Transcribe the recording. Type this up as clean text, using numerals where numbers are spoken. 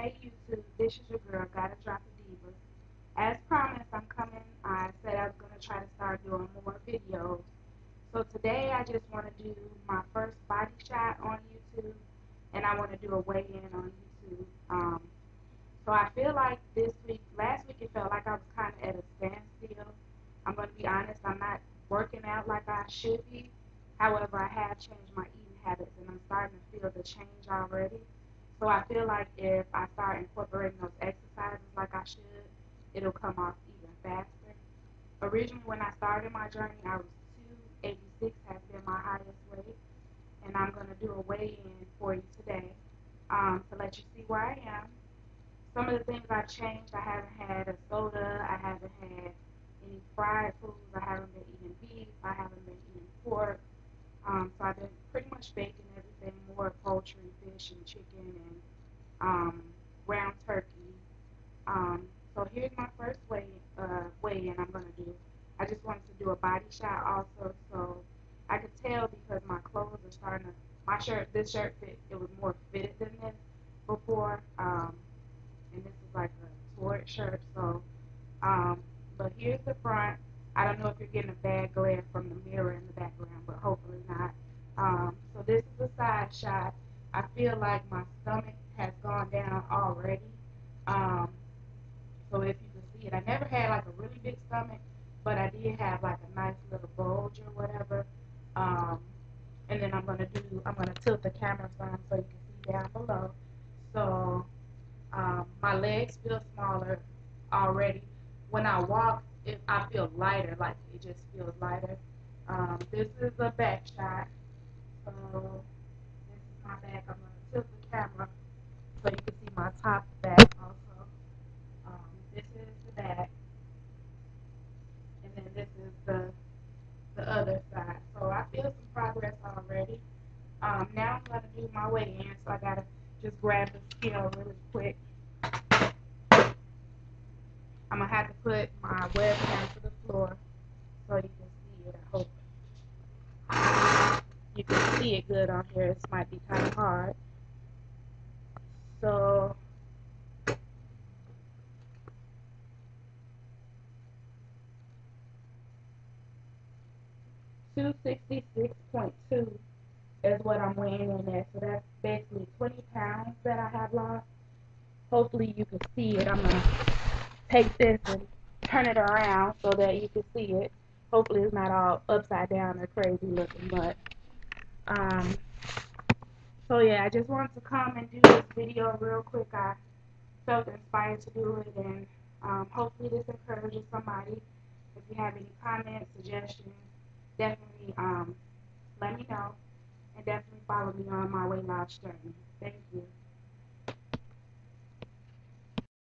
Hey YouTube, this is your girl, Gotta Drop a Diva. As promised, I'm coming. I said I was going to try to start doing more videos. So today I just want to do my first body shot on YouTube, and I want to do a weigh-in on YouTube. So I feel like last week it felt like I was kind of at a standstill. I'm going to be honest, I'm not working out like I should be. However, I have changed my eating habits, and I'm starting to feel the change already. So I feel like if I start incorporating those exercises like I should, it'll come off even faster. Originally, when I started my journey, I was 286, has been my highest weight, and I'm going to do a weigh-in for you today to let you see where I am. Some of the things I've changed, I haven't had a soda, I haven't had any fried foods, I haven't been eating beef, I haven't been eating pork. So I've been pretty much baking everything, more poultry, fish, and chicken, and ground turkey. So here's my first weigh-in I'm going to do. I just wanted to do a body shot also, so I could tell because my clothes are starting to, this shirt fit, it was more fitted than this before, and this is like a tort shirt, so, but here's the front. I don't know if you're getting a bad glare from the mirror in the background, but hopefully not. So this is a side shot. I feel like my stomach has gone down already. Um, so if you can see it, I never had like a really big stomach, but I did have like a nice little bulge or whatever. Um, and then I'm gonna tilt the camera some so you can see down below. So my legs feel smaller already. When I walk, I feel lighter, like it just feels lighter. This is a back shot. So this is my back. I'm going to tilt the camera so you can see my top back also. This is the back, and then this is the other side. So I feel some progress already. Now I'm going to do my weigh-in, so I got to just grab the scale really quick. I'm going to have to put my webcam to the floor so you can see it. I hope you can see it good on here. This might be kind of hard. So 266.2 is what I'm weighing in at. So that's basically 20 pounds that I have lost. Hopefully you can see it. I'm going to take this and turn it around so that you can see it. Hopefully it's not all upside down or crazy looking, but um, so yeah, I just wanted to come and do this video real quick. I felt inspired to do it, and hopefully this encourages somebody. If you have any comments, suggestions, definitely let me know, and definitely follow me on my weight loss journey. Thank you.